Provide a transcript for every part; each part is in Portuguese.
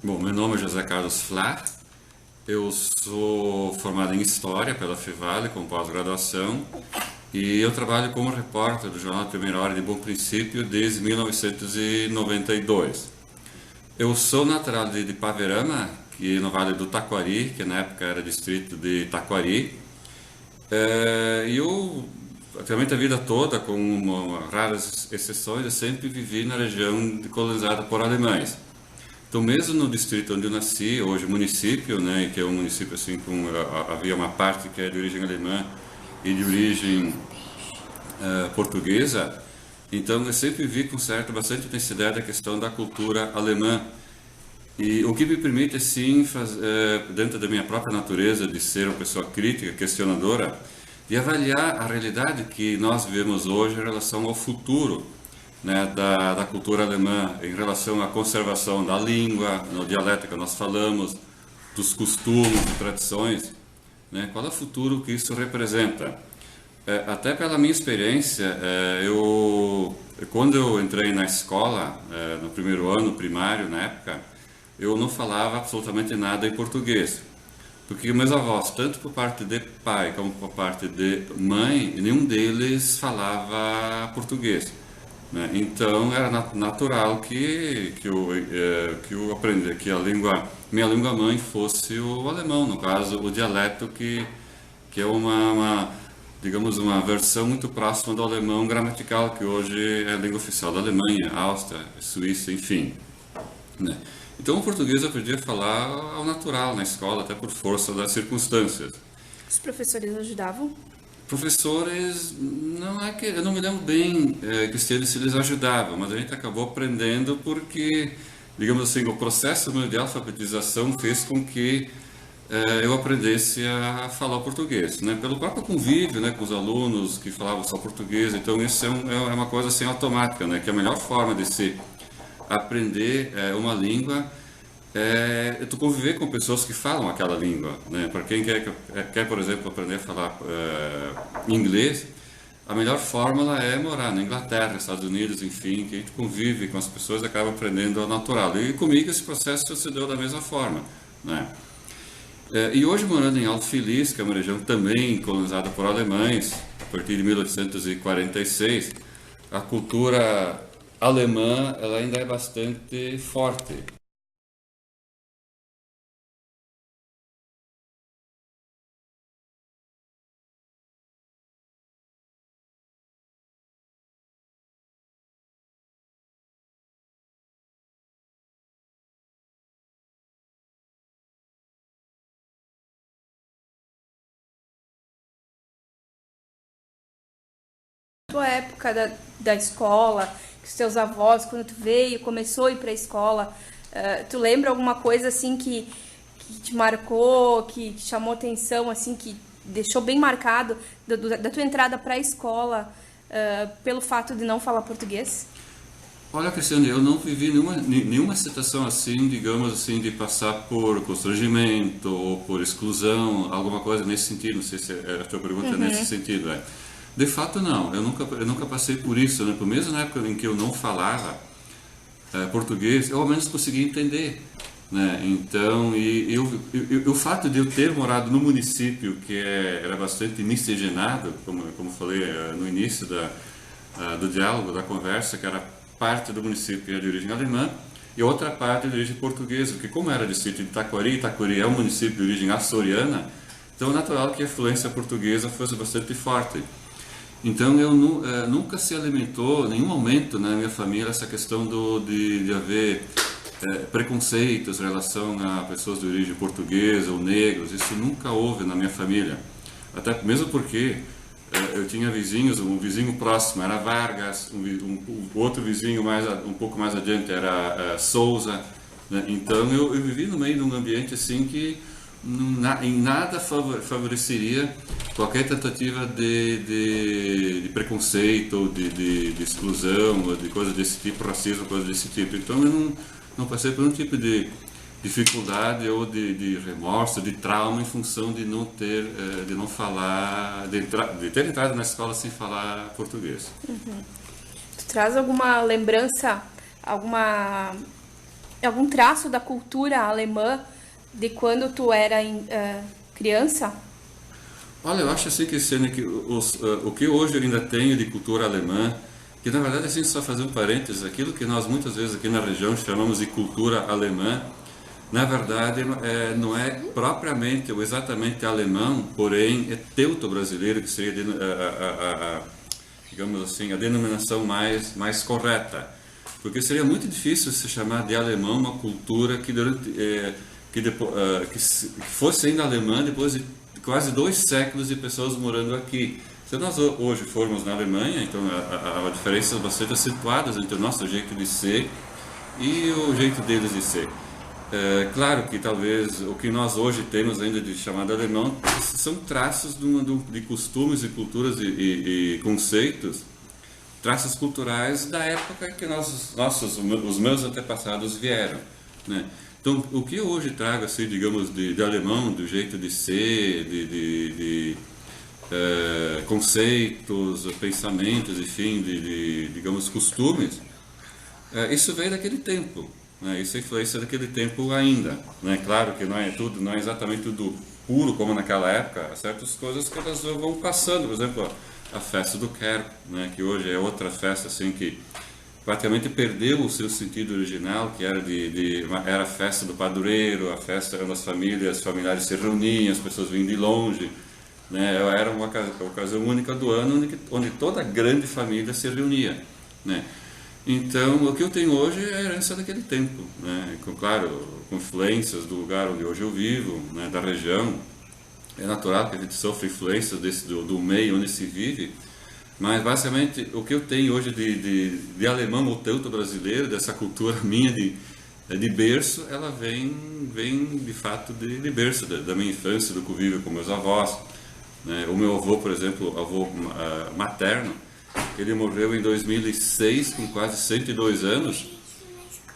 Bom, meu nome é José Carlos Flá, eu sou formado em História pela Fevale, com pós-graduação, e eu trabalho como repórter do Jornal Primeira Hora de Bom Princípio desde 1992. Eu sou natural de Paverama, que é no Vale do Taquari, que na época era distrito de Taquari, e eu, praticamente a vida toda, com raras exceções, eu sempre vivi na região colonizada por alemães. Então, mesmo no distrito onde eu nasci, hoje município, né, que é um município assim com havia uma parte que é de origem alemã e de origem portuguesa, então eu sempre vi com bastante intensidade a questão da cultura alemã. E o que me permite, sim, dentro da minha própria natureza de ser uma pessoa crítica, questionadora, de avaliar a realidade que nós vivemos hoje em relação ao futuro, né, da cultura alemã, em relação à conservação da língua, no dialeto que nós falamos, dos costumes, tradições, né, qual é o futuro que isso representa. Até pela minha experiência, quando eu entrei na escola, no primeiro ano primário, na época, eu não falava absolutamente nada em português. Porque meus avós, tanto por parte de pai como por parte de mãe, nenhum deles falava português, né? Então era natural que eu aprenda, que minha língua mãe fosse o alemão, no caso o dialeto que é digamos, uma versão muito próxima do alemão gramatical, que hoje é a língua oficial da Alemanha, Áustria, Suíça, enfim, né? Então o português eu aprendi a falar ao natural na escola, até por força das circunstâncias. Os professores ajudavam? Professores, não é que eu não me lembro bem se eles ajudavam, mas a gente acabou aprendendo porque, digamos assim, o processo meu de alfabetização fez com que eu aprendesse a falar o português, né? Pelo próprio convívio, né, com os alunos que falavam só português. Então isso é uma coisa assim automática, né? Que a melhor forma de se aprender uma língua tu conviver com pessoas que falam aquela língua, né? Para quem quer, por exemplo, aprender a falar inglês, a melhor fórmula é morar na Inglaterra, Estados Unidos, enfim, que a gente convive com as pessoas e acaba aprendendo ao natural. E comigo esse processo se deu da mesma forma, né? E hoje, morando em Alto Feliz, que é uma região também colonizada por alemães, a partir de 1846, a cultura alemã ela ainda é bastante forte. Tua época da escola, que os teus avós, quando tu veio, começou a ir pra escola, tu lembra alguma coisa assim que te marcou, que te chamou atenção, assim, que deixou bem marcado da tua entrada pra escola, pelo fato de não falar português? Olha, Cristiano, eu não vivi nenhuma situação assim, digamos assim, de passar por constrangimento ou por exclusão, alguma coisa nesse sentido. Não sei se a tua pergunta é nesse sentido, é. De fato, não. Eu nunca passei por isso, né? Por mesmo na época em que eu não falava português, eu ao menos conseguia entender, né? Então, o fato de eu ter morado no município que era bastante miscigenado, como falei no início do diálogo, da conversa, que era parte do município é de origem alemã e outra parte de origem portuguesa, porque como era distrito de Itaquari é um município de origem açoriana, então é natural que a influência portuguesa fosse bastante forte. Então eu nunca se alimentou, em nenhum momento na minha família, essa questão de haver preconceitos em relação a pessoas de origem portuguesa ou negros, isso nunca houve na minha família. Até mesmo porque eu tinha vizinhos, um vizinho próximo era Vargas, outro vizinho um pouco mais adiante era Souza, né? Então eu vivi no meio de um ambiente assim que em nada favoreceria qualquer tentativa de preconceito, ou de exclusão, ou de coisa desse tipo, racismo, coisa desse tipo. Então eu não passei por nenhum tipo de dificuldade ou de remorso, de trauma em função de não ter, de não falar, de ter entrado na escola sem falar português. Tu traz alguma lembrança, alguma algum traço da cultura alemã de quando tu era criança? Olha, eu acho assim que, sendo que o que hoje eu ainda tenho de cultura alemã, que na verdade, assim, só fazer um parênteses, aquilo que nós muitas vezes aqui na região chamamos de cultura alemã, na verdade não é propriamente ou exatamente alemão, porém é teuto-brasileiro, que seria digamos assim, a denominação mais correta. Porque seria muito difícil se chamar de alemão uma cultura que fosse ainda alemã depois de quase 2 séculos de pessoas morando aqui. Se nós hoje formos na Alemanha, então há diferenças bastante acentuadas entre o nosso jeito de ser e o jeito deles de ser. Claro que talvez o que nós hoje temos ainda de chamado alemão são traços de costumes e culturas e conceitos, traços culturais da época que os meus antepassados vieram, né? Então, o que eu hoje trago, assim, digamos, de alemão, do jeito de ser, de conceitos, pensamentos, enfim, digamos, costumes, isso veio daquele tempo, né? Isso é influência daquele tempo ainda, né? Claro que não é exatamente tudo puro como naquela época, há certas coisas que elas vão passando, por exemplo, a festa do Kerb, né? Que hoje é outra festa, assim, que praticamente perdeu o seu sentido original, que era a festa do padroeiro, a festa onde os familiares se reuniam, as pessoas vinham de longe, né? Era uma ocasião única do ano onde toda a grande família se reunia, né? Então, o que eu tenho hoje é a herança daquele tempo, né? Claro, com influências do lugar onde hoje eu vivo, né? Da região. É natural que a gente sofra influências do meio onde se vive, mas basicamente o que eu tenho hoje de alemão ou teuto-brasileiro, dessa cultura minha de berço, ela vem de fato de berço, da minha infância, do convívio com meus avós, né? O meu avô, por exemplo, avô materno, ele morreu em 2006 com quase 102 anos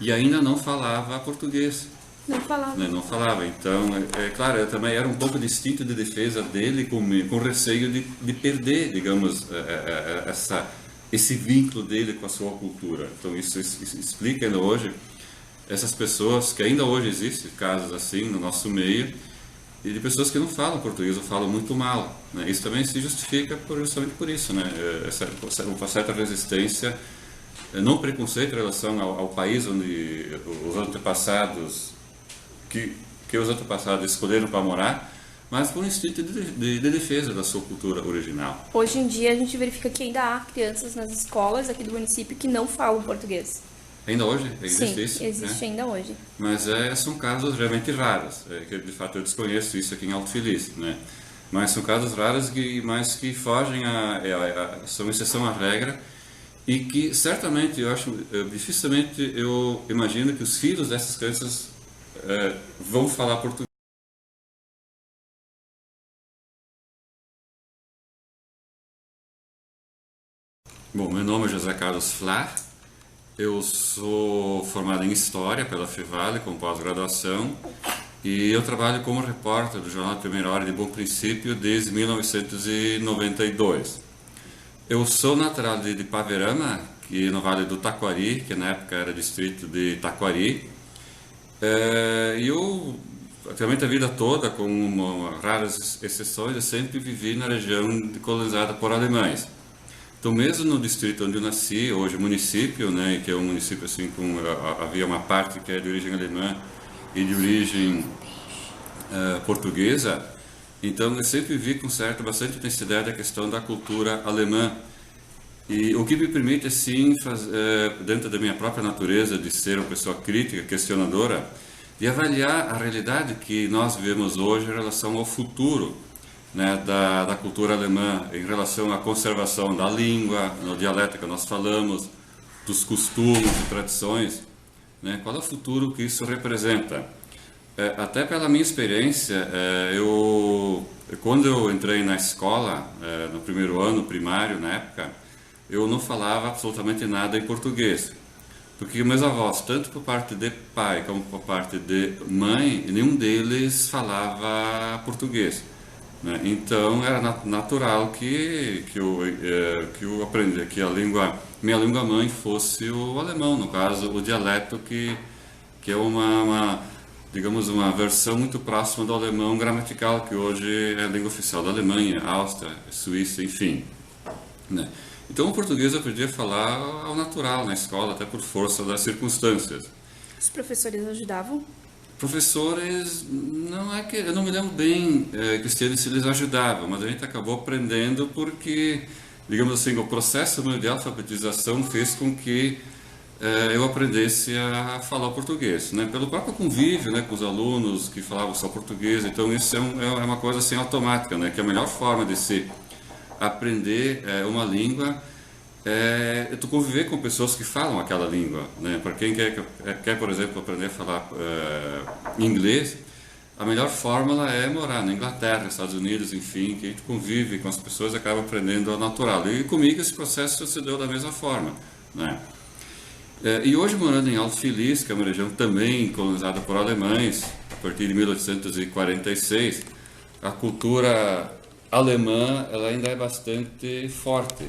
e ainda não falava português. Não falava. Né? Não falava. Então, claro, eu também era um pouco de instinto de defesa dele, com receio de perder, digamos, esse vínculo dele com a sua cultura. Então, isso explica ainda hoje essas pessoas, que ainda hoje existem casos assim no nosso meio, e de pessoas que não falam português ou falam muito mal, né? Isso também se justifica justamente por isso, né? Uma certa resistência, não preconceito em relação ao país onde os antepassados que os antepassados escolheram para morar, mas por um instinto de defesa da sua cultura original. Hoje em dia a gente verifica que ainda há crianças nas escolas aqui do município que não falam português. Ainda hoje? Existe Sim, isso? existe ainda hoje. Mas são casos realmente raros, que de fato eu desconheço isso aqui em Alto Feliz, né? Mas são casos raros que fogem são exceção à regra, e que certamente dificilmente eu imagino que os filhos dessas crianças vão falar português. Bom, meu nome é José Carlos Flá, eu sou formado em História pela Fevale, com pós-graduação, e eu trabalho como repórter do jornal Primeira Hora de Bom Princípio desde 1992. Eu sou natural de Paverama, que no Vale do Taquari, que na época era distrito de Taquari, e eu, praticamente a vida toda, com raras exceções, eu sempre vivi na região colonizada por alemães. Então, mesmo no distrito onde eu nasci, hoje município, né, que é um município assim, havia uma parte que é de origem alemã e de origem portuguesa, então eu sempre vi com bastante intensidade a questão da cultura alemã. E o que me permite, assim, dentro da minha própria natureza de ser uma pessoa crítica, questionadora, de avaliar a realidade que nós vivemos hoje em relação ao futuro, né, da cultura alemã, em relação à conservação da língua, no dialeto que nós falamos, dos costumes e tradições, né, qual é o futuro que isso representa. Até pela minha experiência, quando eu entrei na escola, no primeiro ano primário, na época, eu não falava absolutamente nada em português, porque meus avós, tanto por parte de pai como por parte de mãe, nenhum deles falava português, né? Então era natural que eu aprendesse que minha língua mãe fosse o alemão, no caso o dialeto que que é digamos, uma versão muito próxima do alemão gramatical, que hoje é a língua oficial da Alemanha, Áustria, Suíça, enfim, né? Então o português eu aprendi a falar ao natural na escola, até por força das circunstâncias. Os professores ajudavam? Professores, não é que eu não me lembro bem, Cristiane, se eles ajudavam, mas a gente acabou aprendendo porque, digamos assim, o processo meu de alfabetização fez com que eu aprendesse a falar o português, né? Pelo próprio convívio, né, com os alunos que falavam só português. Então isso é uma coisa assim automática, né? Que a melhor forma de se aprender uma língua é tu conviver com pessoas que falam aquela língua, né? Para quem quer, por exemplo, aprender a falar inglês, a melhor fórmula é morar na Inglaterra, Estados Unidos, enfim, que a gente convive com as pessoas e acaba aprendendo ao natural. E comigo esse processo se deu da mesma forma, né? E hoje, morando em Alto Feliz, que é uma região também colonizada por alemães, a partir de 1846, a cultura alemã ela ainda é bastante forte.